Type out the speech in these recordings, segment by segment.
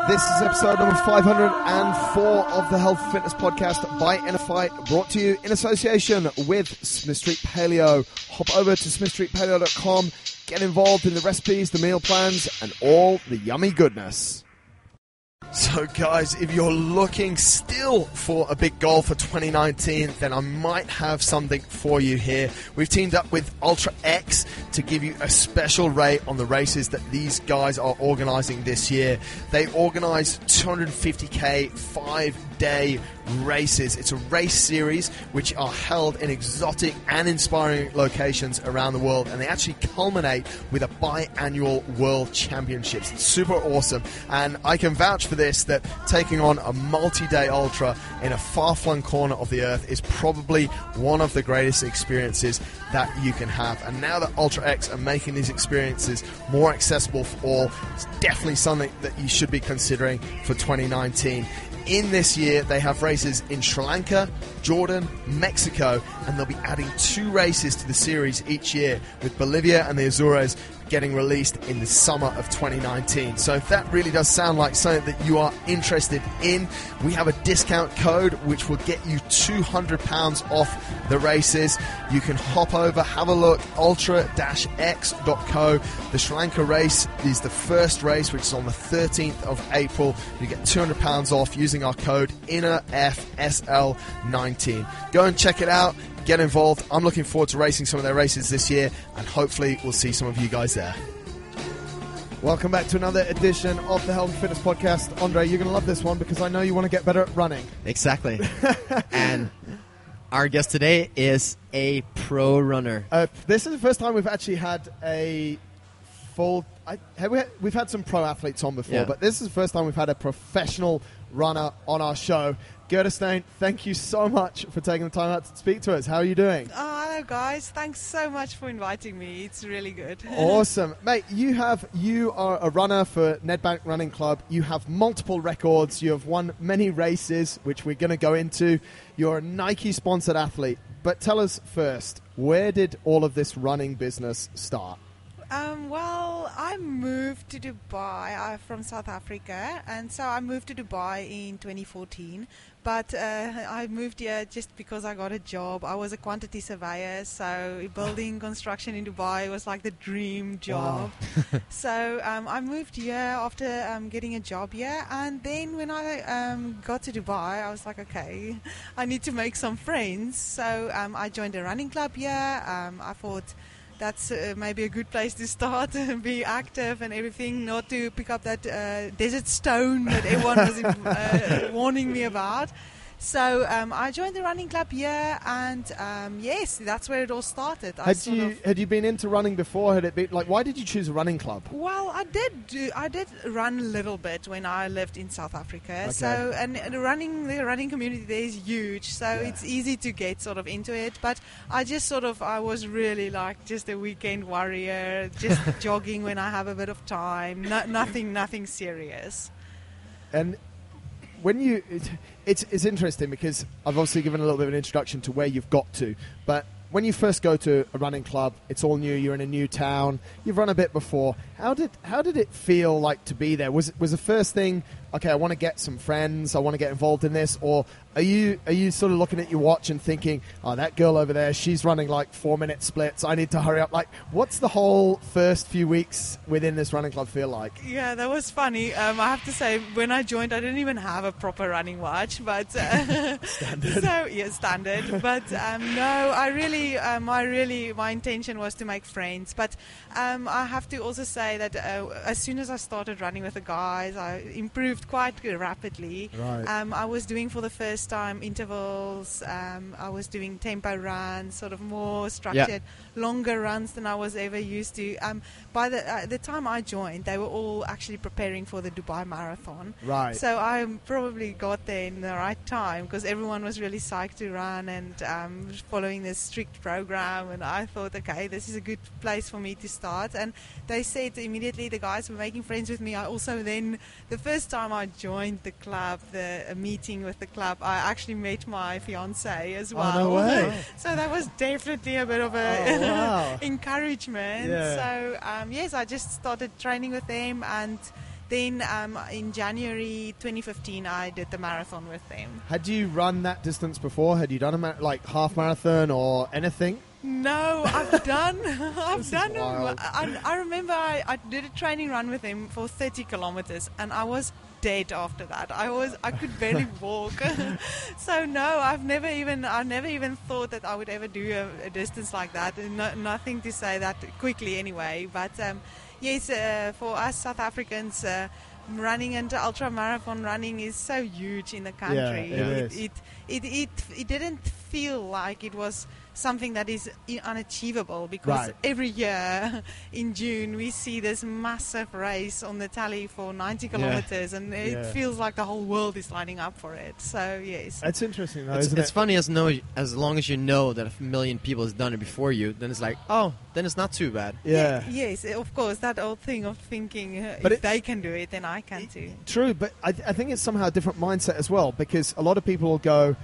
This is episode number 504 of the Health Fitness Podcast by InnerFight, brought to you in association with Smith Street Paleo. Hop over to smithstreetpaleo.com, get involved in the recipes, the meal plans, and all the yummy goodness. So guys, if you're looking still for a big goal for 2019, then I might have something for you here. We've teamed up with Ultra X to give you a special rate on the races that these guys are organising this year. They organise 250k 5-day races. It's a race series which are held in exotic and inspiring locations around the world, and they actually culminate with a biannual World Championships. It's super awesome, and I can vouch for this, that taking on a multi-day ultra in a far-flung corner of the earth is probably one of the greatest experiences that you can have. And now that Ultra X are making these experiences more accessible for all, it's definitely something that you should be considering for 2019. In this year, they have races in Sri Lanka, Jordan, Mexico, and they'll be adding 2 races to the series each year, with Bolivia and the Azores getting released in the summer of 2019. So if that really does sound like something that you are interested in, we have a discount code which will get you £200 off the races. You can hop over, have a look, ultra-x.co. The Sri Lanka race is the first race, which is on the 13th of April. You get £200 off using our code INNERFSL19. Go and check it out. Get involved. I'm looking forward to racing some of their races this year, and hopefully we'll see some of you guys there. Welcome back to another edition of the Health and Fitness Podcast. Andre, you're going to love this one because I know you want to get better at running. Exactly. And our guest today is a pro runner. This is the first time we've actually had a full... we've had some pro athletes on before, but this is the first time we've had a professional runner on our show. Gerda Steyn, thank you so much for taking the time out to speak to us. How are you doing? Oh, hello guys. Thanks so much for inviting me. It's really good. Awesome. Mate, you are a runner for Nedbank Running Club. You have multiple records. You have won many races, which we're going to go into. You're a Nike-sponsored athlete. But tell us first, where did all of this running business start? Well, I moved to Dubai. I'm from South Africa, and so I moved to Dubai in 2014. But I moved here just because I got a job. I was a quantity surveyor, so building construction in Dubai was like the dream job. Wow. So I moved here after getting a job here, and then when I got to Dubai, I was like, okay, I need to make some friends. So I joined a running club here. I thought that's maybe a good place to start and be active and everything, not to pick up that desert stone that everyone was warning me about. So I joined the running club here, and yes, that's where it all started. Had you been into running before? Had it been like, why did you choose a running club? Well, I did run a little bit when I lived in South Africa. Okay. So and the running community there is huge, so it's easy to get sort of into it. But I was really like just a weekend warrior, just jogging when I have a bit of time. Nothing serious. And when it's interesting because I've obviously given a little bit of an introduction to where you've got to, but when you first go to a running club, it's all new, you're in a new town, you've run a bit before. How did it feel like to be there? Was the first thing, okay, I want to get some friends, I want to get involved in this, or are you sort of looking at your watch and thinking, oh, that girl over there, she's running like 4-minute splits, I need to hurry up? Like, what's the whole first few weeks within this running club feel like? Yeah, that was funny. I have to say, when I joined, I didn't even have a proper running watch, but standard. So yeah, standard. But no, my intention was to make friends. But I have to also say that as soon as I started running with the guys, I improved quite rapidly. Right. I was doing for the first time intervals. I was doing tempo runs, sort of more structured, longer runs than I was ever used to. By the time I joined, they were all actually preparing for the Dubai Marathon. Right. So I probably got there in the right time because everyone was really psyched to run and following this strict program. And I thought, okay, this is a good place for me to start. And they said immediately, the guys were making friends with me. I also then, the first time I joined the club, a meeting with the club, I actually met my fiance as well. Oh, no way. So that was definitely a bit of a encouragement. Yeah. So yes, I just started training with them, and then in January 2015, I did the marathon with them. Had you run that distance before? Had you done a like half marathon or anything? No, I've done. I've done. Wild. I remember I did a training run with him for 30 kilometers, and I was dead after that. I could barely walk. So no, I've never even thought that I would ever do a distance like that. Nothing to say that quickly anyway. But yes, for us South Africans. Running and ultra marathon running is so huge in the country. Yeah, it didn't feel like it was something that is unachievable, because every year in June we see this massive race on the tally for 90 kilometers, and it feels like the whole world is lining up for it. So yes, it's interesting though, isn't it's funny as long as you know that 1 million people has done it before you, then it's like, oh, then it's not too bad. Yes, of course, that old thing of thinking but if they can do it, then I can too. True, but I think it's somehow a different mindset as well, because a lot of people will go,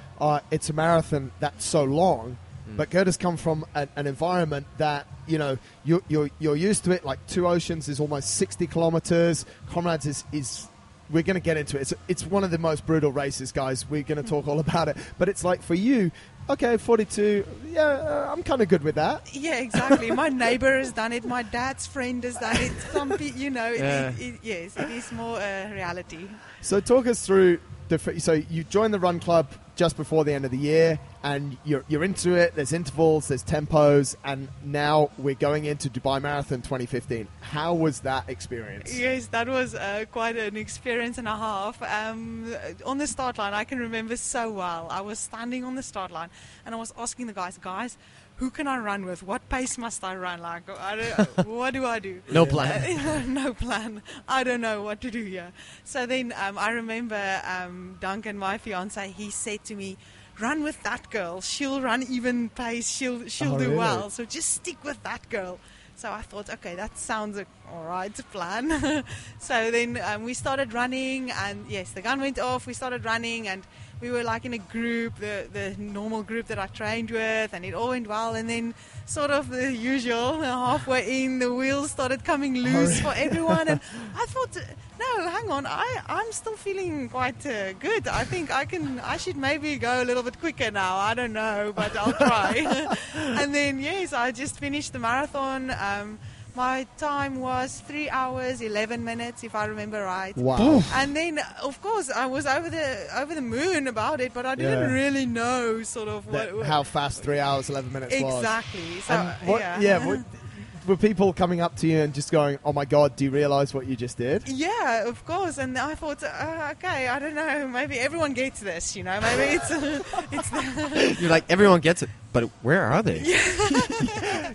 it's a marathon that's so long. But Gerda's come from an environment that, you know, you're used to it. Like Two Oceans is almost 60 kilometers. Comrades is we're going to get into it. It's one of the most brutal races, guys. We're going to talk all about it. But it's like for you, okay, 42, I'm kind of good with that. Yeah, exactly. My neighbor has done it. My dad's friend has done it. Yes, it is more reality. So talk us through, so you joined the run club just before the end of the year, and you're into it. There's intervals, there's tempos, and now we're going into Dubai Marathon 2015. How was that experience? Yes, that was quite an experience and a half. On the start line, I can remember so well. I was standing on the start line, and I was asking the guys, who can I run with? What pace must I run? Like, what do I do? No plan. No plan. I don't know what to do here. So then I remember Duncan, my fiance, he said to me, run with that girl. She'll run even pace. She'll do really? well. So just stick with that girl. So I thought, okay, that sounds all right plan. So then we started running, and yes, the gun went off. We started running, and we were like in a group, the normal group that I trained with, and it all went well. And then sort of the usual, halfway in, the wheels started coming loose for everyone. And I thought, no, hang on, I'm still feeling quite good. I think I should maybe go a little bit quicker now. I don't know, but I'll try. And then, yes, I just finished the marathon. My time was 3 hours 11 minutes, if I remember right. Wow! And then, of course, I was over the moon about it, but I didn't really know sort of how fast 3 hours 11 minutes was. Exactly. So were people coming up to you and just going, "Oh my God, do you realize what you just did?" Yeah, of course. And I thought, okay, I don't know, maybe everyone gets this, you know, maybe it's You're like, everyone gets it, but where are they?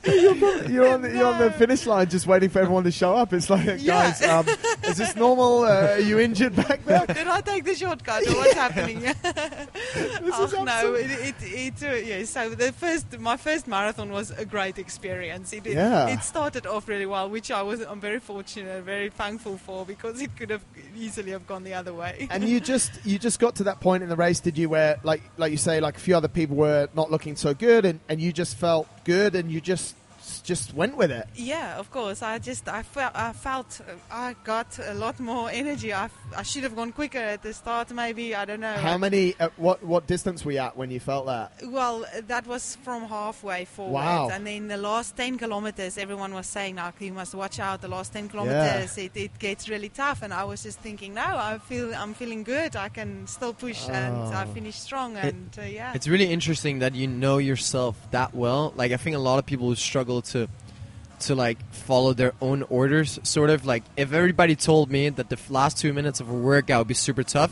You're on the finish line, just waiting for everyone to show up. It's like, guys, is this normal? Are you injured back there? Did I take the shortcut, or what's happening? So my first marathon was a great experience. It started off really well, which I'm very fortunate, very thankful for, because it could have easily have gone the other way. And you just got to that point in the race, did you, where like you say, like a few other people were not looking so good, and you just felt good, and you just went with it? Yeah, of course. I felt I got a lot more energy. I should have gone quicker at the start, maybe. I don't know. How many? What distance were you at when you felt that? Well, that was from halfway forward. Wow. And then the last 10 kilometers, everyone was saying, "Now you must watch out. The last 10 kilometers, it gets really tough." And I was just thinking, "No, I'm feeling good. I can still push, and I finished strong." And it's really interesting that you know yourself that well. Like, I think a lot of people who struggle to like follow their own orders, sort of like, if everybody told me that the last 2 minutes of a workout would be super tough,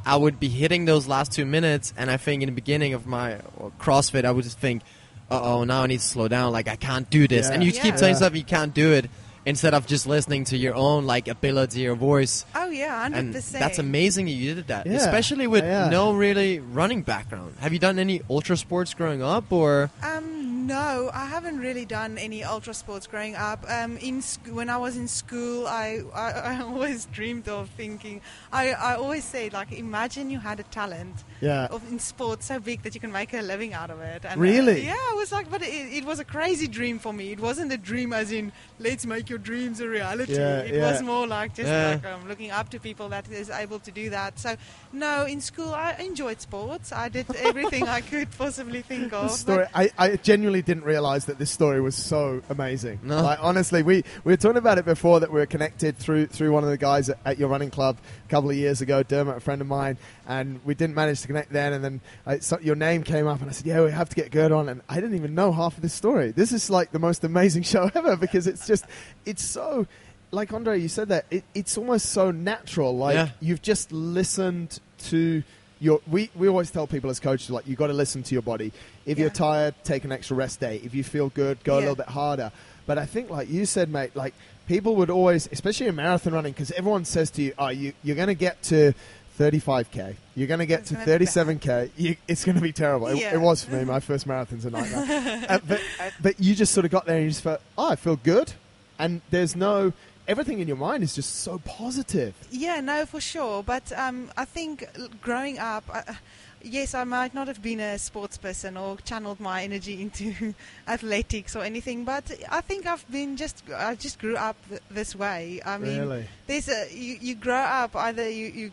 I would be hitting those last 2 minutes, and I think in the beginning of my CrossFit I would just think, now I need to slow down, like I can't do this, and you keep telling yourself you can't do it instead of just listening to your own like ability or voice. Oh yeah, 100%. And that's amazing you did that, especially with no really running background. Have you done any ultra sports growing up, or? No, I haven't really done any ultra sports growing up. When I was in school, I always dreamed of thinking. I always say, like, imagine you had a talent in sports so big that you can make a living out of it. And, really? Yeah, I was like, but it was a crazy dream for me. It wasn't a dream as in let's make your dreams a reality. It was more like just looking up to people that is able to do that. So no, in school I enjoyed sports. I did everything I could possibly think of. Story, I genuinely didn't realize that this story was so amazing. No. Like, honestly, we were talking about it before, that we were connected through one of the guys at your running club a couple of years ago, Dermot, a friend of mine, and we didn't manage to connect then, and then your name came up and I said, yeah, we have to get Gerda on, and I didn't even know half of this story. This is like the most amazing show ever, because it's so, like Andre, you said that, it's almost so natural. Like, you've just listened to we always tell people as coaches, like, you got to listen to your body. If you're tired, take an extra rest day. If you feel good, go a little bit harder. But I think, like you said, mate, like, people would always, especially in marathon running, because everyone says to you, oh, you're going to get to 35K. You're going to get to 37K. It's going to be terrible. It was for me. My first marathon's a nightmare. But you just sort of got there and you just felt, oh, I feel good. And there's no... Everything in your mind is just so positive. Yeah, no, for sure. But I think growing up, yes, I might not have been a sports person or channeled my energy into athletics or anything, but I think I just grew up this way. I mean, really? There's you grow up, either you're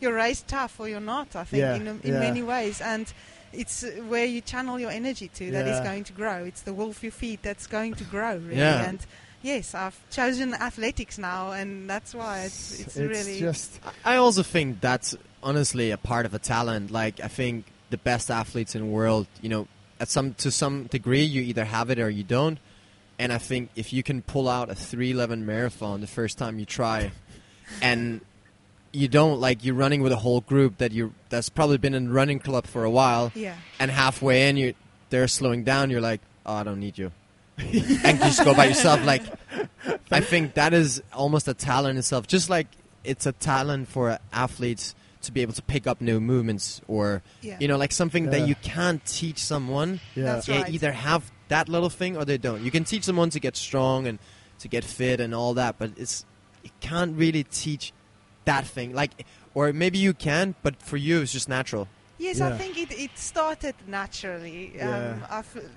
raised tough or you're not, I think, in many ways. And it's where you channel your energy to that is going to grow. It's the wolf you feed that's going to grow, really. Yeah. And yes, I've chosen athletics now, and that's why it's really... just... I also think that's honestly a part of a talent. Like, I think the best athletes in the world, to some degree, you either have it or you don't. And I think if you can pull out a 3:11 marathon the first time you try, and you don't, like, you're running with a whole group that's probably been in the running club for a while, and halfway in they're slowing down, you're like, oh, I don't need you. And just go by yourself. Like, I think that is almost a talent itself. Just like it's a talent for athletes to be able to pick up new movements, or like something that you can't teach someone. That's they right. either have that little thing or they don't. You can teach someone to get strong and to get fit and all that, but you can't really teach that thing. Like, or maybe you can, but for you it's just natural. Yes, I think it started naturally.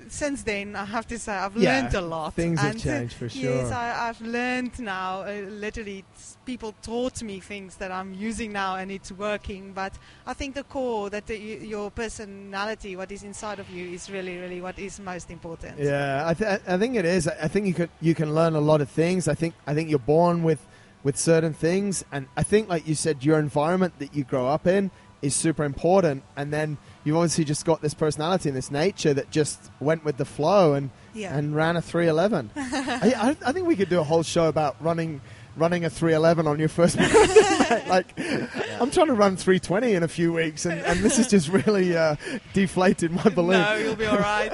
Since then, I have to say, I've learned a lot. Things have changed for sure. Yes, I've learned now. Literally, people taught me things that I'm using now, and it's working. But I think the core, that your personality, what is inside of you, is really, really what is most important. Yeah, I think it is. I think you can learn a lot of things. I think you're born with certain things, and I think, like you said, your environment that you grow up in is super important, and then you've obviously just got this personality and this nature that just went with the flow and ran a 3:11. I think we could do a whole show about running a 3:11 on your first marathon. Like, I'm trying to run 3:20 in a few weeks, and this has just really deflated my balloon. No, you'll be all right.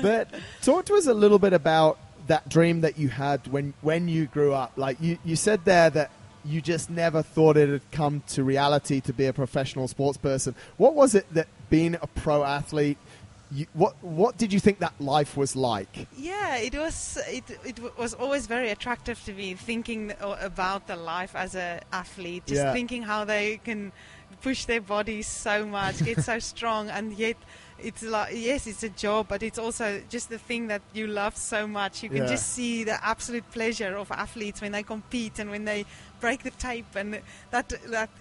But talk to us a little bit about that dream that you had when you grew up. Like, you said there that you just never thought it had come to reality to be a professional sports person. What was it that being a pro athlete, what did you think that life was like? Yeah, it was always very attractive to me, thinking about the life as an athlete, just thinking how they can push their bodies so much, get so strong, and yet it's like, yes, it's a job, but it's also just the thing that you love so much. You can just see the absolute pleasure of athletes when they compete and when they break the tape, and that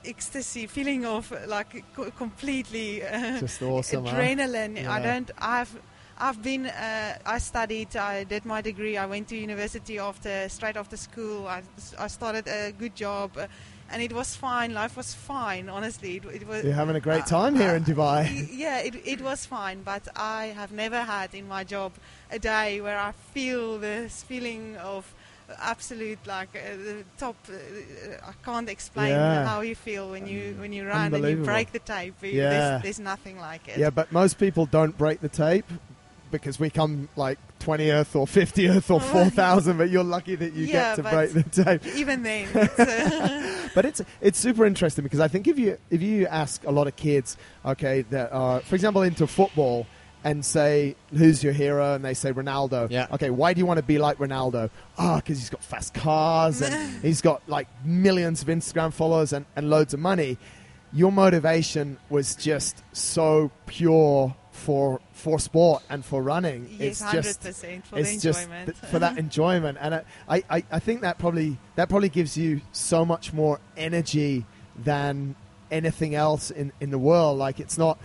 ecstasy feeling of like completely just awesome adrenaline. I did my degree, I went to university straight after school. I started a good job, and it was fine. Life was fine, honestly. It was. You're having a great time here in Dubai. It was fine, but I have never had in my job a day where I feel this feeling of absolute, like, the top. I can't explain how you feel when you run and you break the tape. There's nothing like it. Yeah, but most people don't break the tape because we come like 20th or 50th or 4,000, but you're lucky that you get to break the tape. Even then. But it's super interesting, because I think if you ask a lot of kids, okay, that are, for example, into football, and say, who's your hero? And they say Ronaldo. Yeah. Okay, why do you want to be like Ronaldo? Because he's got fast cars and he's got like millions of Instagram followers and loads of money. Your motivation was just so pure for sport and for running. Yes, It's 100% for the enjoyment. For that enjoyment. And I think that probably gives you so much more energy than anything else in the world. Like, it's not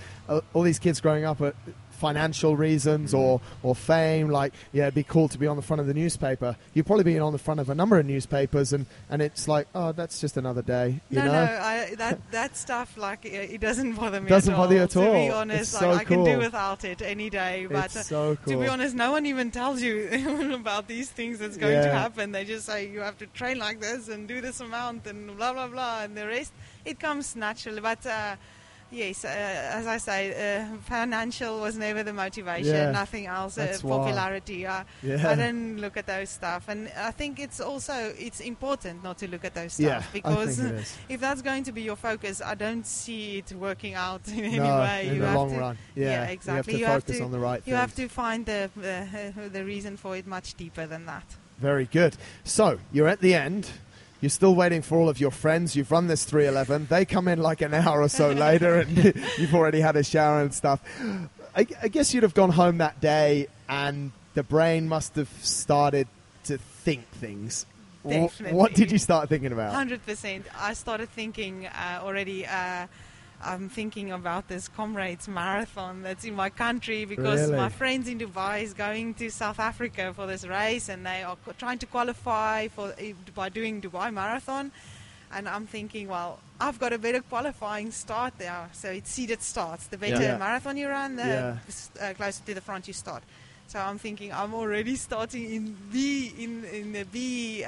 all these kids growing up at financial reasons or fame, like, yeah, it'd be cool to be on the front of the newspaper. You've probably been on the front of a number of newspapers, and it's like, oh, that's just another day. You know? That stuff, like, it doesn't bother me. Doesn't bother you at all. To be honest, It's so I can cool. do without it any day. But It's so cool. to be honest, no one even tells you about these things that's going to happen. They just say you have to train like this and do this amount and blah blah blah, and the rest it comes naturally. But yes, as I say, financial was never the motivation. Yeah. Nothing else. That's Popularity. Yeah. I don't look at those stuff, and I think it's important not to look at those stuff, because I think it is. if that's going to be your focus, I don't see it working out in any No, way. in the long run. Yeah, exactly. You have to focus on the right You have things. to find the reason for it much deeper than that. Very good. So, you're at the end. You're still waiting for all of your friends. You've run this 3:11. They come in like an hour or so later, and you've already had a shower and stuff. I guess you'd have gone home that day, and the brain must have started to think things. Definitely. What did you start thinking about? 100%. I started thinking already. I'm thinking about this Comrades Marathon that's in my country, because Really? my friends in Dubai is going to South Africa for this race, and they are trying to qualify by doing Dubai Marathon. And I'm thinking, well, I've got a better qualifying start there. So it's seeded starts. The better marathon you run, the closer to the front you start. So I'm thinking I'm already starting in the B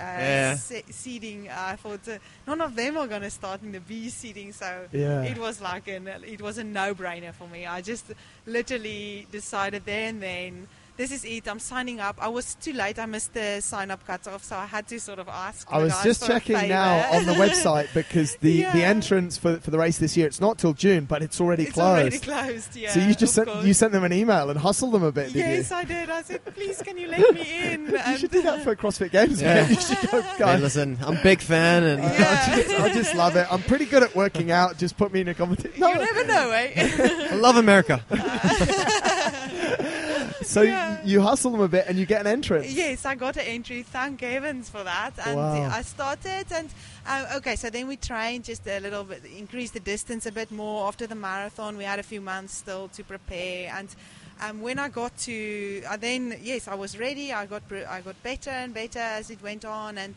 seeding. I thought none of them are going to start in the B seeding. So it was like it was a no-brainer for me. I just literally decided there and then, this is it. I'm signing up. I was too late. I missed the sign-up cutoff, so I had to sort of ask. I was just checking now on the website, because the entrance for the race this year, it's not till June, but it's already closed. It's already closed, yeah. So you just sent them an email and hustled them a bit, did you? Yes, I did. I said, please, can you let me in? You should do that for CrossFit Games. Yeah. Man. You should go, Hey, guys. listen, I'm a big fan, and I just love it. I'm pretty good at working out. Just put me in a competition. You never know, eh? I love America. So you hustle them a bit and you get an entrance. Yes, I got an entry. Thank heavens for that. And I started, and so then we trained just a little bit, increased the distance a bit more after the marathon. We had a few months still to prepare, and when I got to, I was ready. I got better and better as it went on, and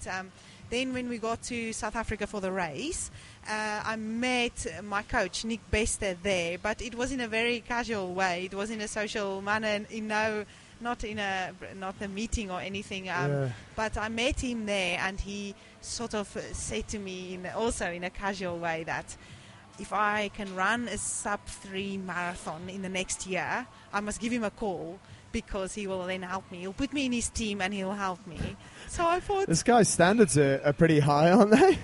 then when we got to South Africa for the race, I met my coach, Nick Bester, there, but it was in a very casual way. It was in a social manner, not a meeting or anything. But I met him there, and he sort of said to me, also in a casual way, that if I can run a sub-3 marathon in the next year, I must give him a call, because he will then help me. He'll put me in his team and he'll help me. So I thought, this guy's standards are pretty high, aren't they?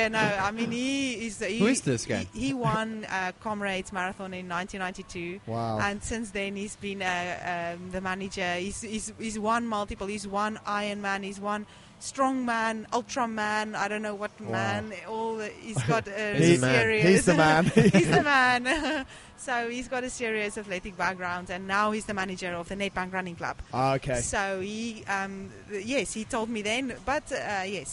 No. I mean, Who is this guy? He won Comrades Marathon in 1992. Wow. And since then, he's been the manager. He's won multiple. He's won Ironman. He's won Strongman, Ultraman. I don't know what man. He's got a serious. He's the man. He's the man. So he's got a serious athletic background, and now he's the manager of the Nedbank Running Club. Okay. So he, he told me then, but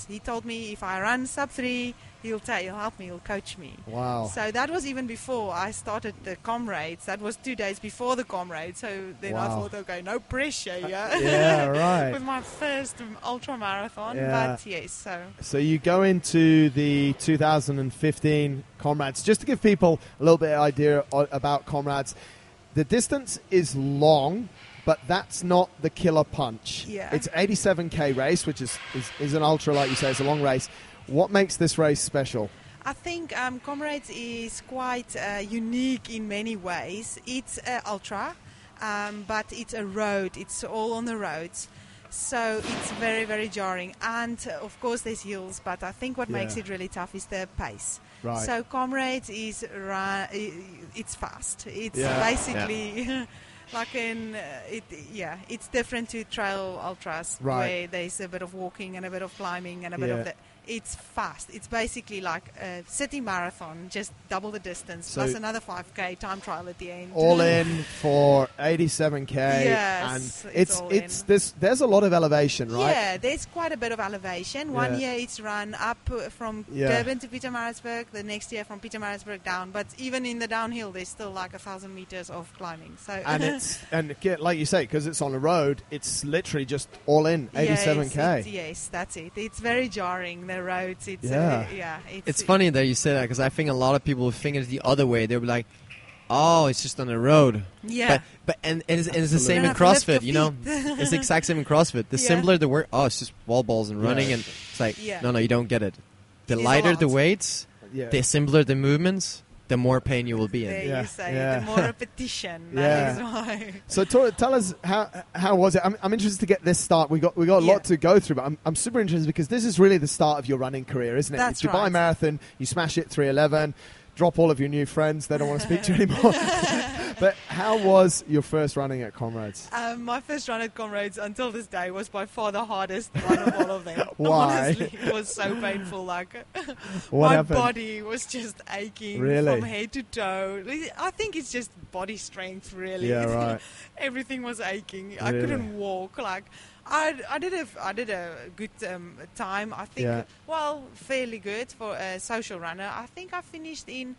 he told me if I run sub-3, he'll help me, he'll coach me. Wow. So that was even before I started the Comrades. That was 2 days before the Comrades. So then I thought, okay, no pressure, yeah, right. With my first ultra marathon, but yes, So you go into the 2015 Comrades. Just to give people a little bit of idea about Comrades, the distance is long, but that's not the killer punch. Yeah. It's 87k race, which is an ultra, like you say, it's a long race. What makes this race special? I think Comrades is quite unique in many ways. It's ultra, but it's a road. It's all on the roads. So it's very, very jarring. And, of course, there's hills, but I think what makes it really tough is the pace. Right. So Comrades it's fast. It's basically like it's different to trail ultras, Right. where there's a bit of walking and a bit of climbing and a bit of the. It's fast. It's basically like a city marathon, just double the distance, So plus another 5K time trial at the end. All in for 87K. Yes, and it's all in. there's a lot of elevation, right? Yeah, there's quite a bit of elevation. One year it's run up from Durban to Pietermaritzburg, the next year from Pietermaritzburg down. But even in the downhill, there's still like 1,000 meters of climbing. So and like you say, because it's on the road, it's literally just all in 87K. Yes, that's it. It's very jarring. The roads. It's funny that you say that, because I think a lot of people think it's the other way. They'll be like, "Oh, it's just on the road." Yeah. But it's the same in CrossFit. You know, it's the exact same in CrossFit. The simpler the work, it's just wall balls and running, and it's like, no, you don't get it. The lighter the weights, the simpler the movements, the more pain you will be in. There you say, the more repetition. That is why. So tell us how was it? I'm interested to get this start. We got a lot to go through, but I'm super interested because this is really the start of your running career, isn't it? That's Dubai right. Marathon, you smash it 3:11, drop all of your new friends. They don't want to speak to you anymore. But how was your first running at Comrades? My first run at Comrades until this day was by far the hardest one of all of them. Why? Honestly, it was so painful. Like What my happened? body was just aching Really? from head to toe. I think it's just body strength, really. Yeah, right. Everything was aching. Really? I couldn't walk. Like I did a good time. I think fairly good for a social runner. I think I finished in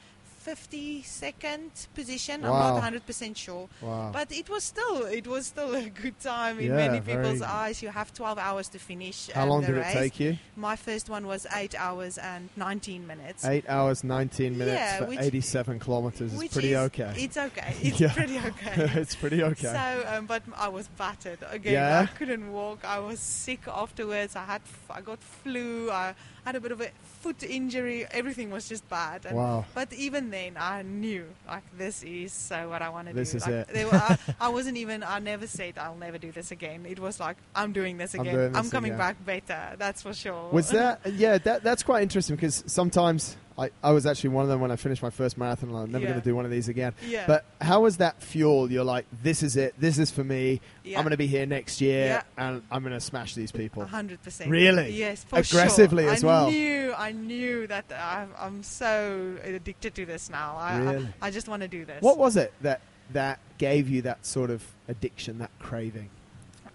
52nd position. Wow. I'm not 100% sure. Wow. But it was still a good time in Yeah, many people's very- eyes. You have 12 hours to finish How long the did race. it take you? My first one was 8 hours and 19 minutes. 8 hours, 19 minutes Yeah, for which- 87 kilometers is which pretty is, okay. It's okay. It's Yeah. pretty okay. It's pretty okay. So, but I was battered again. Yeah? I couldn't walk. I was sick afterwards. I got flu. I had a bit of a foot injury. Everything was just bad. And, Wow. But even then, I knew like this is so what I want to do. This is like, it. I wasn't even. I never said I'll never do this again. It was like I'm doing this again. doing I'm this coming again. back better. That's for sure. Was that? Yeah, that's quite interesting because sometimes I was actually one of them when I finished my first marathon. And I'm never going to do one of these again. Yeah. But how was that fuel? You're like, this is it. This is for me. Yeah. I'm going to be here next year, and I'm going to smash these people. 100%. Really? Yes, for Aggressively sure. as well. I knew that I'm so addicted to this now. Really? I just want to do this. What was it that gave you that sort of addiction, that craving?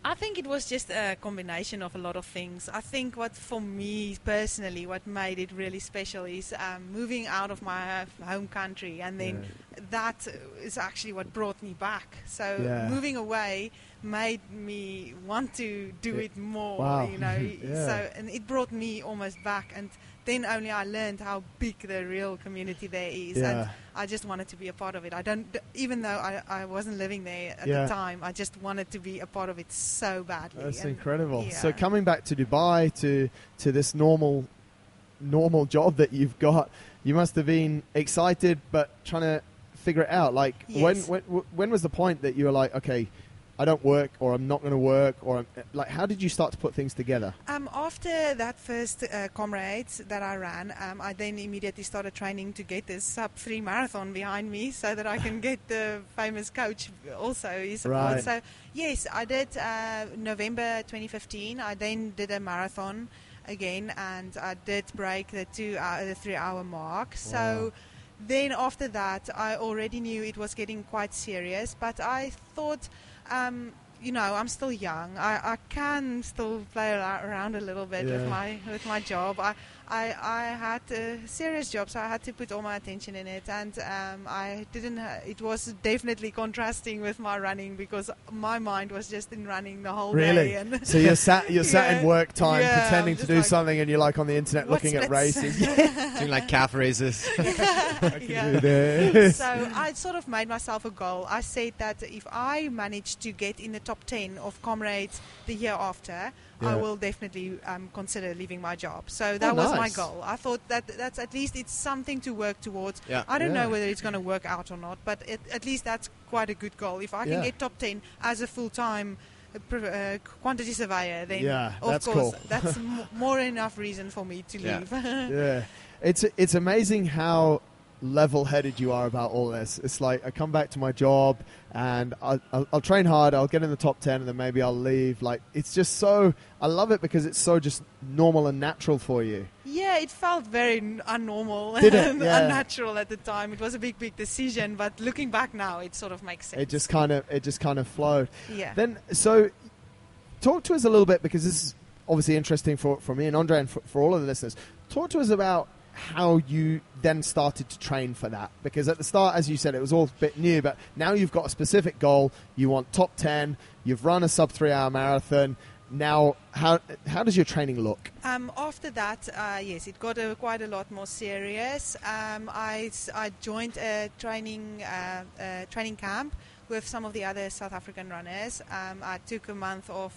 I think it was just a combination of a lot of things. I think what for me personally, what made it really special is moving out of my home country, and then that is actually what brought me back. So moving away made me want to do it more. Wow. You know, so and it brought me almost back, and then only I learned how big the real community there is, and I just wanted to be a part of it. Even though I wasn't living there at the time, I just wanted to be a part of it so badly. That's and incredible. yeah. So coming back to Dubai, to this normal job that you've got, you must have been excited, but trying to figure it out. Like Yes. when was the point that you were like, okay, I don't work, or I'm not going to work, or like, how did you start to put things together? After that first Comrades that I ran, I then immediately started training to get this sub-3 marathon behind me so that I can get the famous coach also his support. Right. So yes, I did November 2015. I then did a marathon again, and I did break the 3-hour mark. So then after that, I already knew it was getting quite serious, but I thought, I'm still young. I can still play around a little bit with my job. I had a serious job, so I had to put all my attention in it, and I didn't. It was definitely contrasting with my running because my mind was just in running the whole day. And So you're sat in work time pretending to just do like, something, and you're like on the internet looking at races. Doing like calf races. Do this. So I sort of made myself a goal. I said that if I manage to get in the top 10 of Comrades the year after, I will definitely consider leaving my job. So that was my goal. I thought that's at least it's something to work towards. Yeah. I don't know whether it's going to work out or not, but at least that's quite a good goal. If I can get top 10 as a full-time quantity surveyor, then that's of course cool. that's more enough reason for me to leave. Yeah, it's amazing how level-headed you are about all this. It's like I come back to my job and I'll train hard, I'll get in the top 10, and then maybe I'll leave. Like, it's just so, I love it because it's so just normal and natural for you. Yeah, it felt very unnormal and unnatural at the time. It was a big decision, but looking back now, it sort of makes sense. It just kind of flowed. Yeah. Then, so talk to us a little bit, because this is obviously interesting for me and Andre and for all of the listeners. Talk to us about how you then started to train for that, because at the start, as you said, it was all a bit new, but now you've got a specific goal. You want top 10, you've run a sub 3 hour marathon. Now, how does your training look? After that, yes, it got quite a lot more serious. I joined a training camp with some of the other South African runners. I took a month off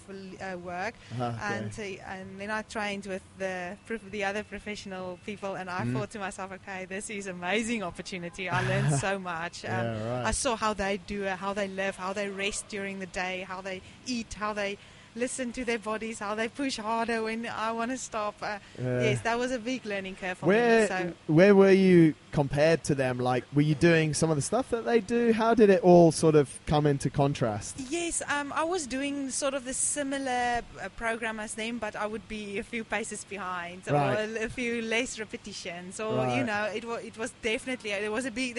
work, and then I trained with the other professional people, and I thought to myself, okay, this is an amazing opportunity. I learned so much. I saw how they do it, how they live, how they rest during the day, how they eat, how they listen to their bodies, how they push harder when I want to stop. Yes, that was a big learning curve for me. So. Where were you compared to them? Like, were you doing some of the stuff that they do? How did it all sort of come into contrast? Yes, I was doing sort of the similar program as them, but I would be a few paces behind, or a few less repetitions, or it was definitely there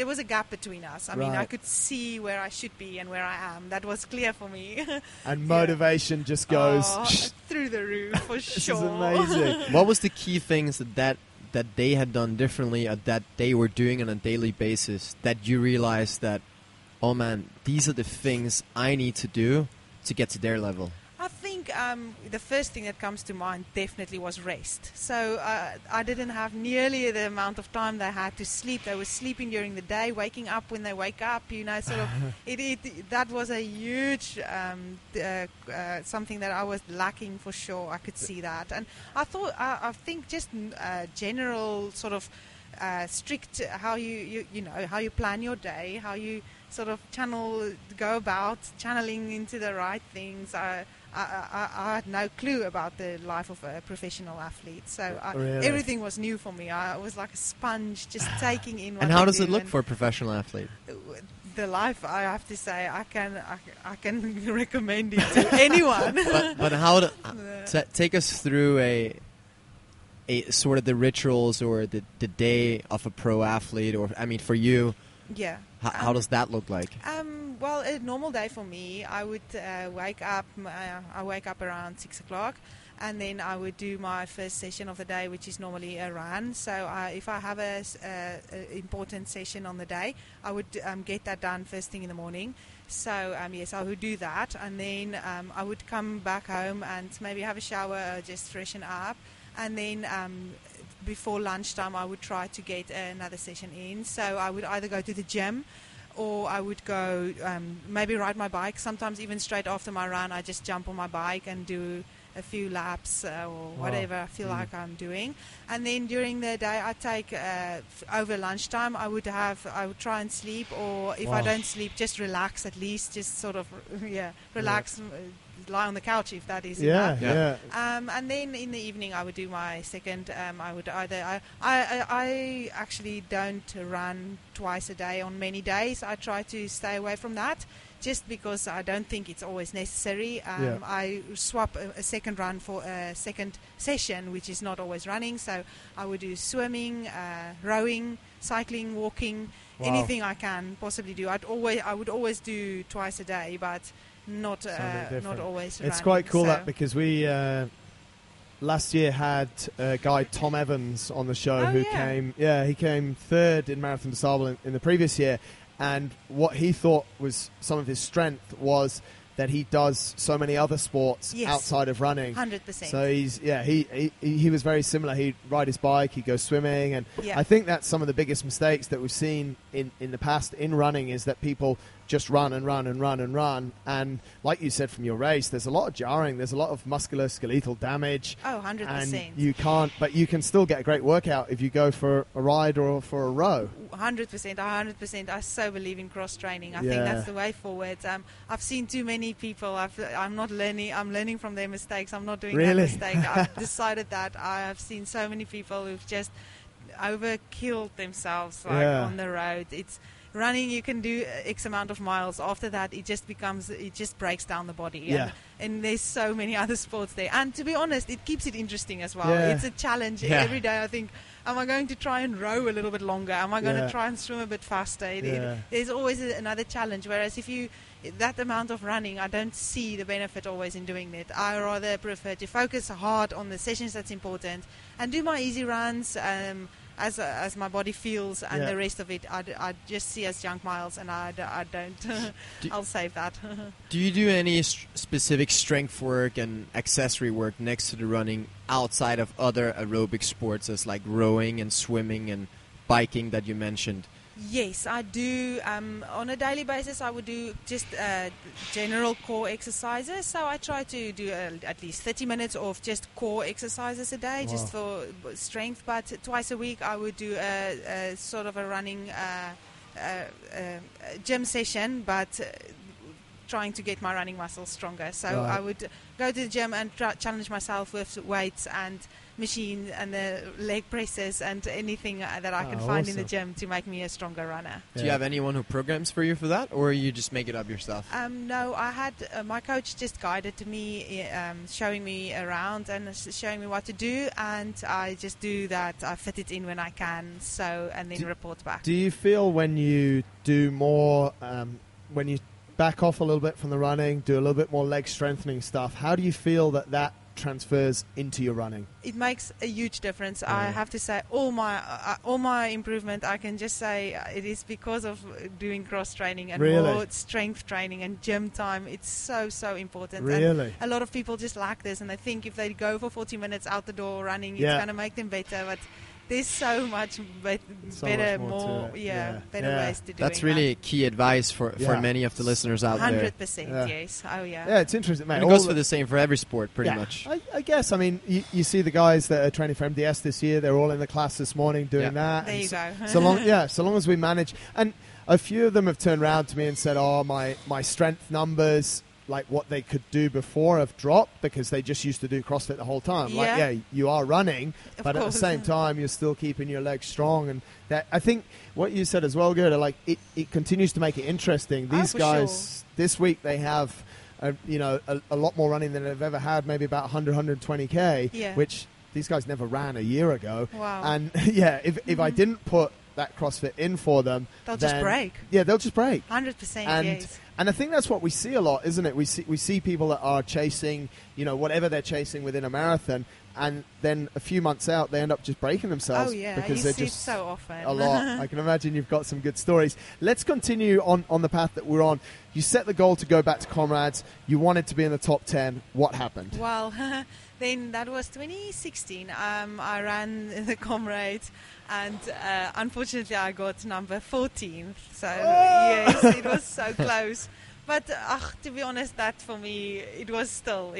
was a gap between us. I mean, I could see where I should be and where I am. That was clear for me. And motivation just goes through the roof for This sure. is amazing. What was the key things that they had done differently, that they were doing on a daily basis, that you realized that, oh man, these are the things I need to do to get to their level? I think the first thing that comes to mind definitely was rest. So I didn't have nearly the amount of time they had to sleep. They were sleeping during the day, waking up when they wake up. Sort of. That was a huge something that I was lacking for sure. I could see that, and I think just general sort of strict how how you plan your day, how you sort of go about channeling into the right things. I had no clue about the life of a professional athlete, so everything was new for me. I was like a sponge, just taking in what And how does it look for a professional athlete? The life, I have to say, I can recommend it to anyone. But how take us through a sort of the rituals or the day of a pro athlete, or I mean for you. Yeah. How does that look like? Well, a normal day for me, I would wake up. I wake up around 6 o'clock, and then I would do my first session of the day, which is normally a run. So if I have a important session on the day, I would get that done first thing in the morning. So yes, I would do that, and then I would come back home and maybe have a shower, just freshen up, and then before lunchtime I would try to get another session in. So I would either go to the gym, or I would go maybe ride my bike. Sometimes even straight after my run, I just jump on my bike and do a few laps or whatever I feel like I'm doing. And then during the day, I take over lunchtime, I would try and sleep, or if I don't sleep, just relax at least, just sort of relax. Lie on the couch if that is enough. And then in the evening I would do my second. I actually don't run twice a day on many days. I try to stay away from that, just because I don't think it's always necessary. I swap a second run for a second session, which is not always running. So I would do swimming, rowing, cycling, walking, anything I can possibly do. I would always do twice a day, but not always. It's quite cool that, because we last year had a guy, Tom Evans, on the show he came third in Marathon des Sables in the previous year, and what he thought was some of his strength was that he does so many other sports outside of running. 100%. So he was very similar. He'd ride his bike, he'd go swimming, and I think that's some of the biggest mistakes that we've seen in the past in running, is that people just run and run and run and run. And like you said from your race, there's a lot of jarring, there's a lot of musculoskeletal damage. Oh, 100%. And you can still get a great workout if you go for a ride or for a row. 100%. I so believe in cross training. I think that's the way forward. I've seen too many people. I'm not learning. I'm learning from their mistakes. I'm not doing that mistake. I've decided that. I have seen so many people who've just overkilled themselves on the road. It's running, you can do X amount of miles. After that, it just breaks down the body. And there's so many other sports there. And to be honest, it keeps it interesting as well. It's a challenge. Every day I think, am I going to try and row a little bit longer? Am I going to try and swim a bit faster? There's always another challenge. Whereas if you, that amount of running, I don't see the benefit always in doing it. I rather prefer to focus hard on the sessions that's important and do my easy runs as my body feels, and the rest of it I just see as junk miles, and I don't I'll save that. Do you do any specific strength work and accessory work next to the running outside of other aerobic sports as like rowing and swimming and biking that you mentioned? Yes, I do. On a daily basis, I would do just general core exercises. So I try to do at least 30 minutes of just core exercises a day, just for strength. But twice a week, I would do a sort of a running gym session, but trying to get my running muscles stronger. So I would go to the gym and challenge myself with weights and machine and the leg presses and anything that I can find in the gym to make me a stronger runner. Do you have anyone who programs for you for that, or you just make it up yourself? No, I had my coach just guided to me, showing me around and showing me what to do, and I just do that. I fit it in when I can, and then report back. Do you feel when you do more, when you back off a little bit from the running, do a little bit more leg strengthening stuff, how do you feel that transfers into your running? It makes a huge difference. I have to say, all my improvement, I can just say it is because of doing cross training and more strength training and gym time. It's so important. Really? And a lot of people just lack this, and they think if they go for 40 minutes out the door running, it's going to make them better. But there's so much better ways to do it. That's really key advice for many of the listeners out 100%, there. yes. Oh, yeah. Yeah, it's interesting, mate. And it goes for the same for every sport, pretty much. I guess, I mean, you see the guys that are training for MDS this year, they're all in the class this morning doing that. There you go. So long as we manage. And a few of them have turned around to me and said, my strength numbers, like what they could do before, have dropped because they just used to do CrossFit the whole time. You are running, but at the same time you're still keeping your legs strong. And that, I think what you said as well, Gerda, like it continues to make it interesting. These guys this week, they have a lot more running than they've ever had, maybe about 100-120k, which these guys never ran a year ago. Wow. And if I didn't put that CrossFit in for them, they'll just break. Yeah, they'll just break. 100%. And I think that's what we see a lot, isn't it? We see people that are chasing, whatever they're chasing within a marathon, and then a few months out, they end up just breaking themselves. Oh yeah, because you they're see just it so often. A lot. I can imagine you've got some good stories. Let's continue on the path that we're on. You set the goal to go back to Comrades. You wanted to be in the top 10. What happened? Well, then that was 2016. I ran the Comrades, and unfortunately I got number 14. So yes, it was so close. But to be honest, that for me, it was still,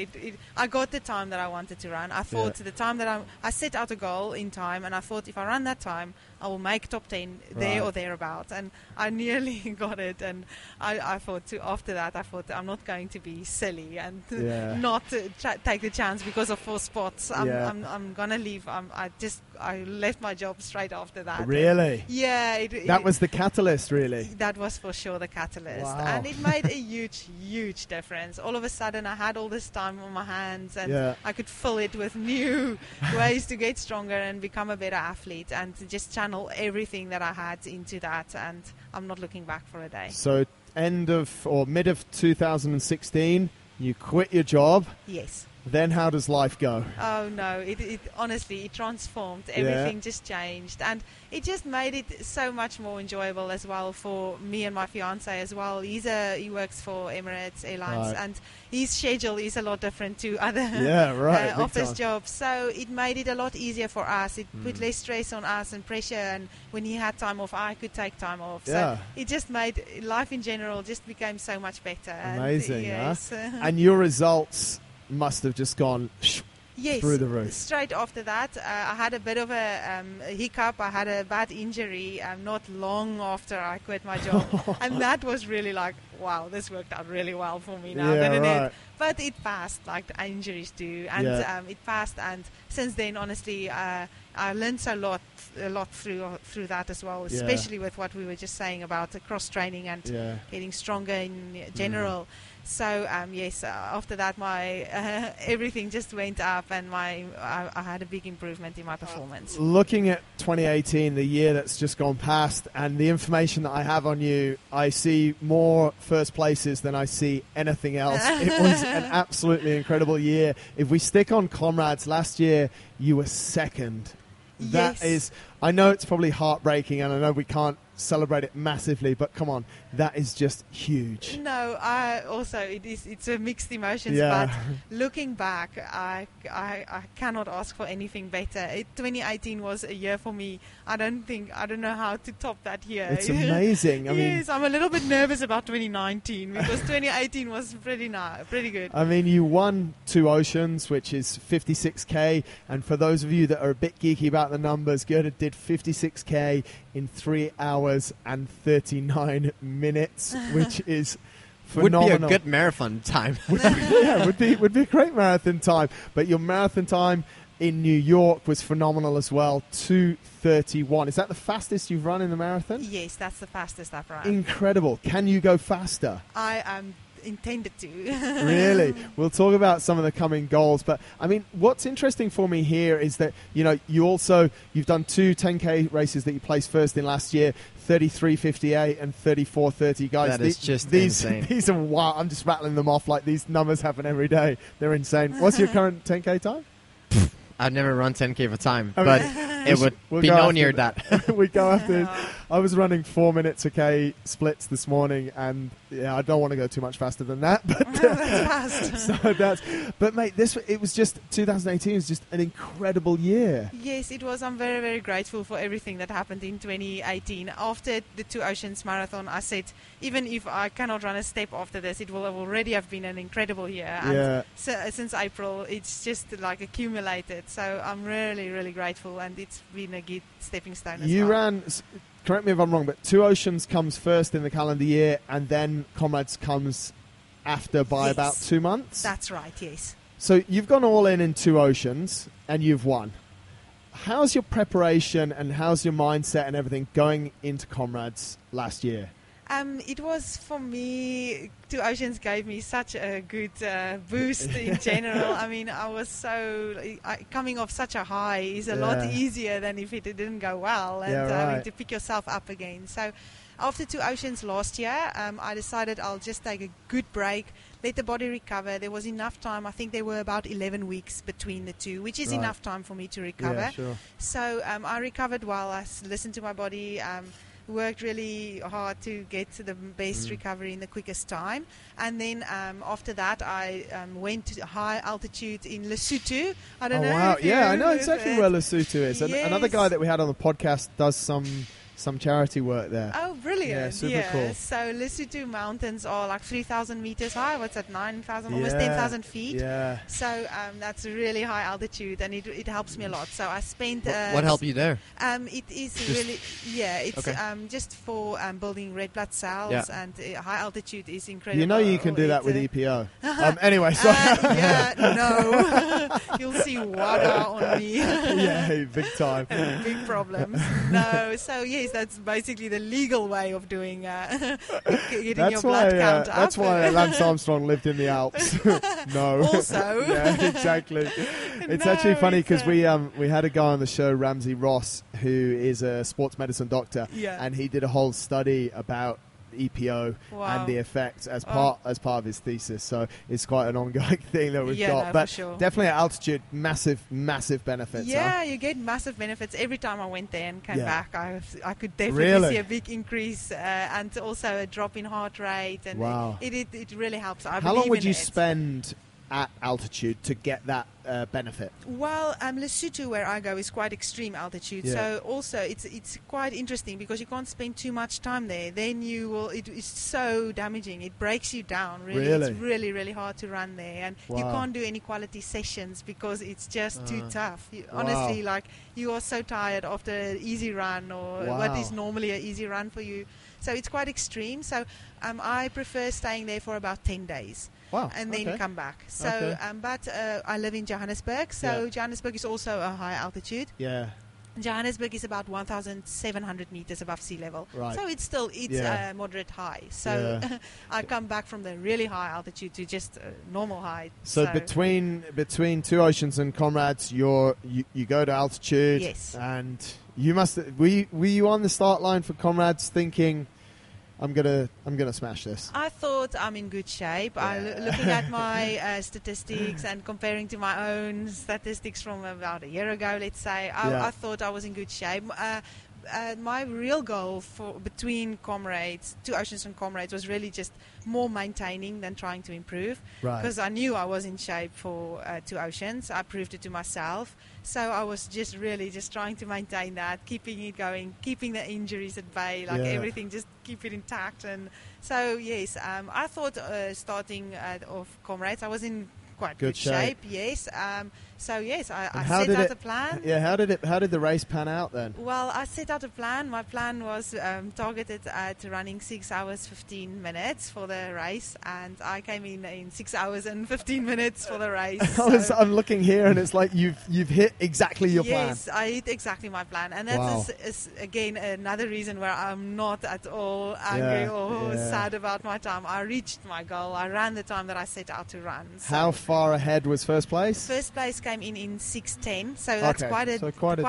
I got the time that I wanted to run. I thought the time that I set out a goal in time, and I thought if I run that time, I will make top 10 there or thereabouts. And I nearly got it. And I thought, after that, I'm not going to be silly and not take the chance because of 4 spots. I'm going to leave. I left my job straight after that. Really? That was the catalyst, really? That was for sure the catalyst. Wow. And it made a huge difference. All of a sudden, I had all this time on my hands, and I could fill it with new ways to get stronger and become a better athlete, and to just channel everything that I had into that. And I'm not looking back for a day. So mid of 2016, you quit your job. Yes. Then how does life go? Oh no, it honestly, it transformed. Everything just changed, and it just made it so much more enjoyable as well for me and my fiance as well. He works for Emirates Airlines, and his schedule is a lot different to other office jobs. So it made it a lot easier for us. It put less stress on us and pressure, and when he had time off, I could take time off. So it just made life in general just became so much better. Amazing, and your results must have just gone through the roof. Straight after that, I had a bit of a hiccup. I had a bad injury not long after I quit my job. And that was really like, wow, this worked out really well for me now, Yeah, didn't right. it? But it passed, like the injuries do, and it passed. And since then, honestly, I learned a lot through that as well, especially with what we were just saying about the cross training and getting stronger in general. So yes, after that, my everything just went up, and I had a big improvement in my performance. Looking at 2018, the year that's just gone past, and the information that I have on you, I see more first places than I see anything else. It was an absolutely incredible year. If we stick on comrades, last year you were second. That is, I know it's probably heartbreaking, and I know we can't celebrate it massively, but come on, that is just huge. No, it's a mixed emotions, but looking back, I cannot ask for anything better. 2018 was a year for me. I don't know how to top that year. It's amazing. I mean, I'm a little bit nervous about 2019 because 2018 was pretty good. I mean, you won 2 Oceans, which is 56k, and for those of you that are a bit geeky about the numbers, Gerda did 56k in 3 hours and 39 minutes, which is phenomenal. Would be a good marathon time. would be a great marathon time. But your marathon time in New York was phenomenal as well, 2:31. Is that the fastest you've run in the marathon? Yes, that's the fastest I've run. Incredible. Can you go faster? I am intended to. Really? We'll talk about some of the coming goals, but I mean, what's interesting for me here is that, you know, you've done 2 10k races that you placed first in last year, 33:58 and 34:30. Guys, that is just insane. These are wild. I'm just rattling them off like these numbers happen every day. They're insane. What's your current 10k time? I've never run 10k for time, I mean, but it would be no near that. We go after this. I was running 4 minutes a k splits this morning, and I don't want to go too much faster than that. But that's fast. But mate, it was just 2018 was just an incredible year. Yes, it was. I'm very, very grateful for everything that happened in 2018. After the 2 Oceans Marathon, I said, even if I cannot run a step after this, it will already have been an incredible year. And since April, it's just like accumulated. So I'm really, really grateful, and it's been a good stepping stone as You well. ran, correct me if I'm wrong, but 2 Oceans comes first in the calendar year, and then Comrades comes after by about 2 months? That's right, yes. So you've gone all in 2 Oceans, and you've won. How's your preparation and how's your mindset and everything going into Comrades last year? It was, for me, 2 Oceans gave me such a good boost in general. I mean, I was coming off such a high is a lot easier than if it didn't go well, and having to pick yourself up again. So after 2 Oceans last year, I decided I'll just take a good break, let the body recover. There was enough time. I think there were about 11 weeks between the 2, which is enough time for me to recover. Yeah, sure. So I recovered well. I listened to my body, worked really hard to get to the best recovery in the quickest time. And then after that, I went to high altitude in Lesotho. I don't know. Wow. If you I know heard exactly of it. where Lesotho is. Yes. Another guy that we had on the podcast does some charity work there. Oh, brilliant. Yeah, super cool. So Lesotho mountains are like 3,000 meters high. What's that, 9,000, almost 10,000 feet? Yeah. So that's a really high altitude, and it helps me a lot. So I spent... What helped you there? It is just for building red blood cells, and high altitude is incredible. You know you can do that with EPO. Anyway, so... no. You'll see WADA on me. Yeah, big time. Big problems. No, so yes, that's basically the legal way of doing getting your blood count up. That's why Lance Armstrong lived in the Alps. No. Also. Yeah, exactly. It's actually funny because we had a guy on the show, Ramsey Ross, who is a sports medicine doctor, and he did a whole study about EPO and the effects as part of his thesis. So it's quite an ongoing thing that we've got. No, but for sure. Definitely at altitude, massive benefits. Yeah, you get massive benefits. Every time I went there and came back, I could definitely Really? see a big increase and also a drop in heart rate. And it really helps. How long would you spend at altitude to get that benefit? Well, Lesotho, where I go, is quite extreme altitude. Yeah. So also it's quite interesting because you can't spend too much time there. Then it is so damaging. It breaks you down. Really, Really? It's really, really hard to run there, and you Wow. can't do any quality sessions because it's just too tough. Wow. Honestly, like you are so tired after an easy run or what Wow. is normally an easy run for you. So it's quite extreme. So I prefer staying there for about 10 days. Wow. And then okay. come back. So, Okay. but I live in Johannesburg, so Yeah. Johannesburg is also a high altitude. Yeah. Johannesburg is about 1,700 meters above sea level. Right. So it's Yeah. moderate high. So Yeah. I come back from the really high altitude to just normal high. So between Two Oceans and Comrades, you go to altitude. Yes. And you must were you on the start line for Comrades thinking, I'm gonna smash this? I thought I'm in good shape. Yeah. Looking at my statistics and comparing to my own statistics from about a year ago, let's say, I thought I was in good shape. My real goal between Comrades, Two Oceans and Comrades, was really just more maintaining than trying to improve. Right. Because I knew I was in shape for Two Oceans. I proved it to myself. So I was just trying to maintain that, keeping it going, keeping the injuries at bay, everything, just keep it intact. And so, yes, I thought starting off Comrades, I was in quite good shape. Yes. So yes, I set out a plan. Yeah. How did the race pan out then? Well, I set out a plan. My plan was targeted at running 6 hours 15 minutes for the race, and I came in 6 hours and 15 minutes for the race. I'm looking here, and it's like you've hit exactly your plan. Yes, I hit exactly my plan, and that is again another reason where I'm not at all angry or sad about my time. I reached my goal. I ran the time that I set out to run. So How far ahead was first place? First place came in 6:10, so that's quite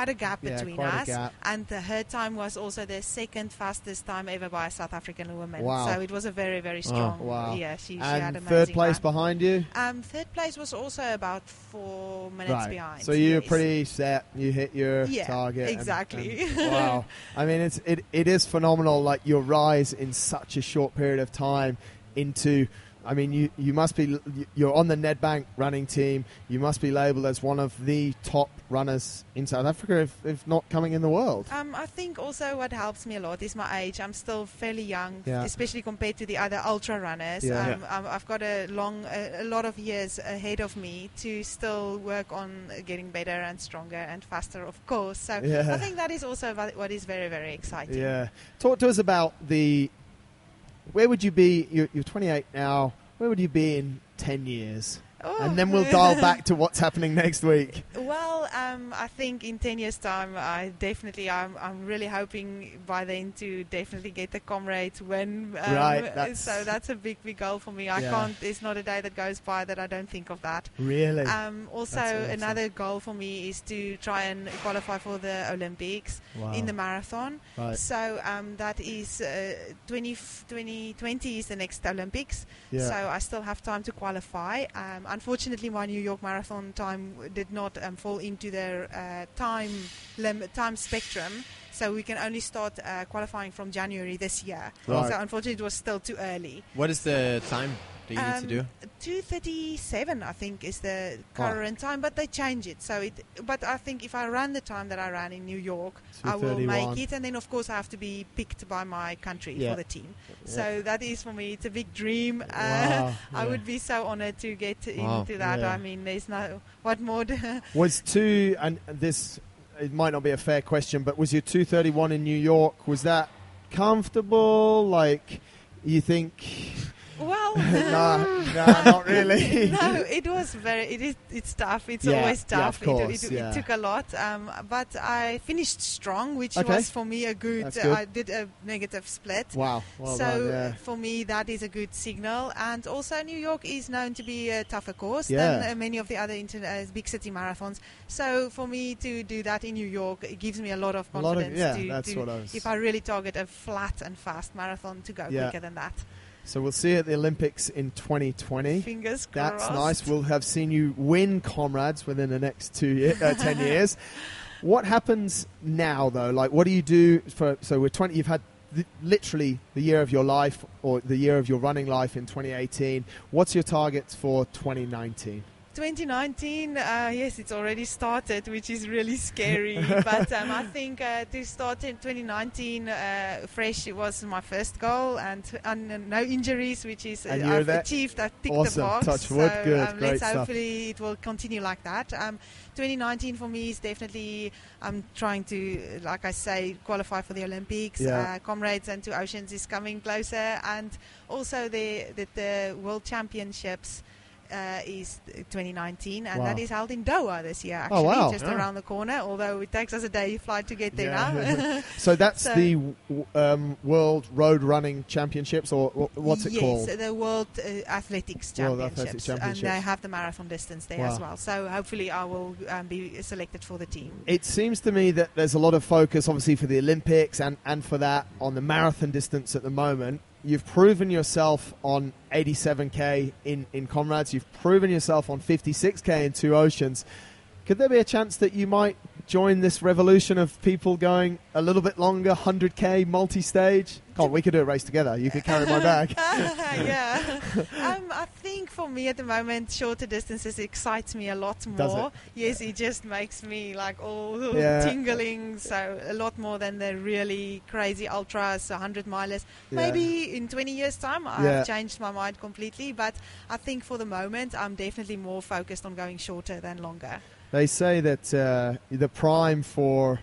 a gap between us. And her time was also the second fastest time ever by a South African woman. Wow. So it was a very, very strong. Wow. Yeah, she and had amazing third place run. behind you? Third place was also about 4 minutes behind. So you were pretty set. You hit your target. Exactly. And wow. I mean, it is phenomenal. Like your rise in such a short period of time into. I mean, you're on the Nedbank running team. You must be labelled as one of the top runners in South Africa, if not coming in the world. I think also what helps me a lot is my age. I'm still fairly young, Yeah. especially compared to the other ultra runners. Yeah. I've got a lot of years ahead of me to still work on getting better and stronger and faster, of course. So I think that is also what is very, very exciting. Yeah. Talk to us about where would you be? You're 28 now. Where would you be in 10 years? Oh. And then we'll dial back to what's happening next week. Well, I think in 10 years' time, I'm really hoping by then to definitely get the Comrades win. Right. So that's a big, big goal for me. There's not a day that goes by that I don't think of that. Really? Also, awesome. Another goal for me is to try and qualify for the Olympics in the marathon. Right. So that is 2020 is the next Olympics. Yeah. So I still have time to qualify. Unfortunately, my New York Marathon time did not fall into their time spectrum, so we can only start qualifying from January this year. Right. So unfortunately, it was still too early. What is the time that you need to do? 2:37, I think, is the current time, but they change it. But I think if I run the time that I ran in New York, I will make it. And then, of course, I have to be picked by my country for the team. Yeah. So that is, for me, it's a big dream. Wow. I would be so honored to get into that. Yeah. I mean, there's no... What more... It might not be a fair question, but was your 2:31 in New York, was that comfortable? Like, you think... Well, no, not really. No, it was it's tough. It's always tough. Of course, it took a lot, but I finished strong, which was for me a good. Good. I did a negative split. Wow. Well done, for me, that is a good signal. And also, New York is known to be a tougher course than many of the other big city marathons. So for me to do that in New York, it gives me a lot of confidence. If I really target a flat and fast marathon, to go quicker than that. So we'll see you at the Olympics in 2020. Fingers crossed. That's nice. We'll have seen you win Comrades within the next 10 years. What happens now, though? Like, what do you do so we're 20? You've had literally the year of your life, or the year of your running life in 2018. What's your targets for 2019? 2019, yes, it's already started, which is really scary. But I think to start in 2019 fresh was my first goal, and no injuries, which is I've achieved. I ticked awesome. the box. Touch wood, so, good, great let's stuff. hopefully it will continue like that. 2019 for me is definitely I'm trying to, like I say, qualify for the Olympics. Comrades and Two Oceans is coming closer, and also the World Championships. Is 2019, and that is held in Doha this year, actually, just around the corner, although it takes us a day flight to get there now. So that's the World Road Running Championships, or what's it called? Yes, the World Athletics Championships, and they have the marathon distance there as well. So hopefully I will be selected for the team. It seems to me that there's a lot of focus, obviously, for the Olympics and for that on the marathon distance at the moment. You've proven yourself on 87k in Comrades. You've proven yourself on 56k in Two Oceans. Could there be a chance that you might join this revolution of people going a little bit longer, 100k multi-stage? God, we could do a race together. You could carry my bag. Yeah. I think for me at the moment, shorter distances excites me a lot more. Does it? Yes, it just makes me like all tingling. So a lot more than the really crazy ultras, 100 milers. Maybe in 20 years' time, I've changed my mind completely. But I think for the moment, I'm definitely more focused on going shorter than longer. They say that the prime for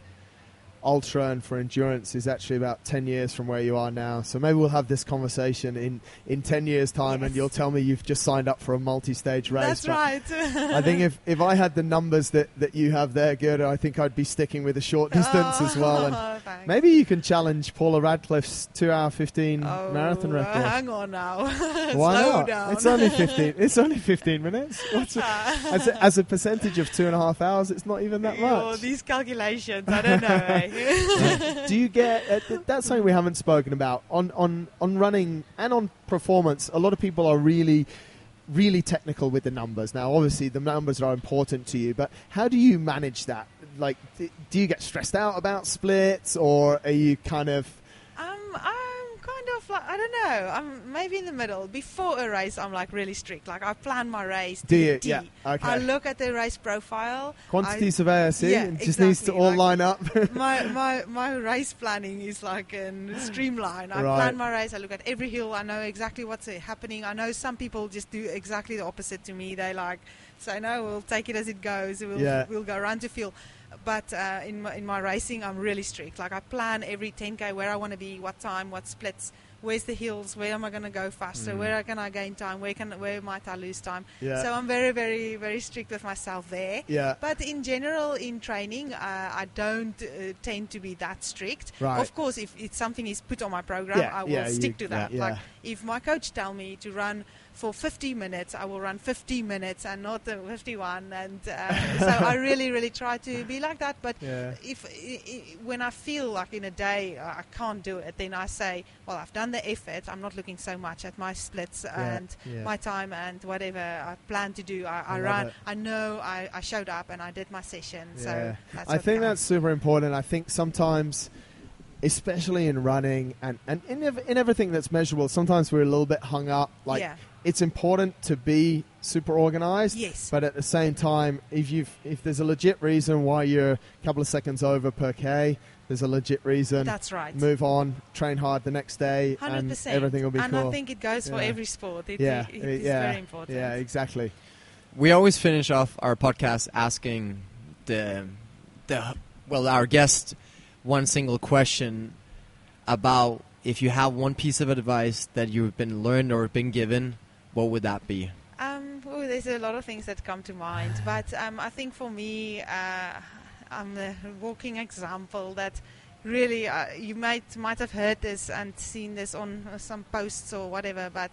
ultra and for endurance is actually about 10 years from where you are now. So maybe we'll have this conversation in 10 years' time, and you'll tell me you've just signed up for a multi-stage race. That's right. I think if I had the numbers that you have there, Gerda, I think I'd be sticking with a short distance as well. And maybe you can challenge Paula Radcliffe's 2 hour 15 marathon record. Hang on now. Why Slow not? down. It's only 15. It's only 15 minutes. As a percentage of 2.5 hours, it's not even that much. These calculations, I don't know. Eh? Do you get that's something we haven't spoken about on running and on performance? A lot of people are really technical with the numbers. Now obviously the numbers are important to you, but how do you manage that? Like, do you get stressed out about splits, or are you kind of I don't know. I'm maybe in the middle. Before a race, I'm like really strict. Like I plan my race to the T. Yeah. Okay. I look at the race profile. Quantity surveyor, see? Yeah, it just needs to all line up. my race planning is like a streamline. I plan my race. I look at every hill. I know exactly what's happening. I know some people just do exactly the opposite to me. They say, no, we'll take it as it goes. We'll go run to field. But in my racing, I'm really strict. Like I plan every 10k where I want to be, what time, what splits, where's the hills, where am I going to go faster, where can I gain time, where might I lose time. So I'm very, very, very strict with myself there. But in general, in training, I don't tend to be that strict. Of course, if something is put on my program, I will stick to that. Like if my coach tell me to run for 50 minutes, I will run 50 minutes and not 51. And so I really, really try to be like that. But when I feel like in a day I can't do it, then I say, well, I've done the effort. I'm not looking so much at my splits and my time and whatever I plan to do. I run. I know I showed up and I did my session. So I think that's super important. I think sometimes, especially in running and in everything that's measurable, sometimes we're a little bit hung up. It's important to be super organized. Yes. But at the same time, if there's a legit reason why you're a couple of seconds over per K, there's a legit reason. That's right. Move on, train hard the next day, 100%. and everything will be cool. And I think it goes for every sport. It is very important. Yeah, exactly. We always finish off our podcast asking our guest one single question about if you have one piece of advice that you've been learned or been given, what would that be? There's a lot of things that come to mind, but I think for me, I'm the walking example that really you might have heard this and seen this on some posts or whatever, but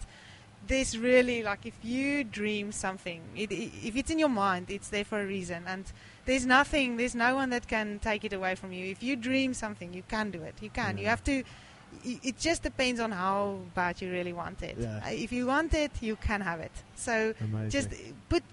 there's really, like, if you dream something, if it's in your mind, it's there for a reason, and there's no one that can take it away from you. If you dream something, you can do it. You can. You have to. It just depends on how bad you really want it. If you want it, you can have it. So just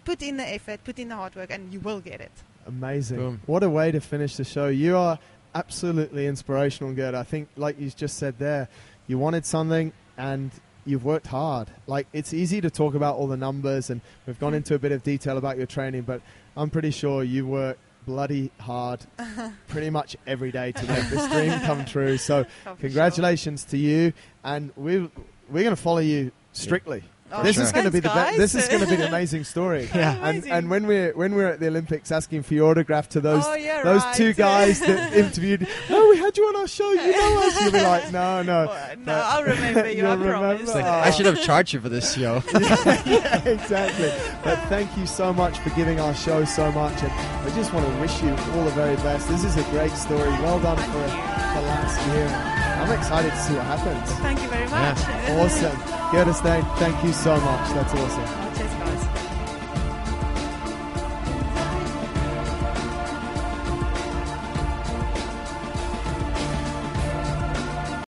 put in the effort, put in the hard work, and you will get it. Amazing. Boom. What a way to finish the show. You are absolutely inspirational, Gerda. I think, like you just said there, you wanted something and you've worked hard. Like, it's easy to talk about all the numbers, and we've gone into a bit of detail about your training, but I'm pretty sure you work bloody hard pretty much every day to make this dream come true. So congratulations to you, and we're going to follow you strictly. Oh, this sure. is going to be Thanks, this is going to be an amazing story. Amazing. And when we're at the Olympics asking for your autograph to those right. two guys that interviewed, no, we had you on our show, you know us. You'll be like, no. No, I'll remember you, I promise. It's like, I should have charged you for this show. yeah, exactly. But thank you so much for giving our show so much, and I just want to wish you all the very best. This is a great story. Well done for last year. I'm excited to see what happens. Thank you very much. Awesome. Gerda Steyn, thank you so much. That's awesome. Cheers, guys.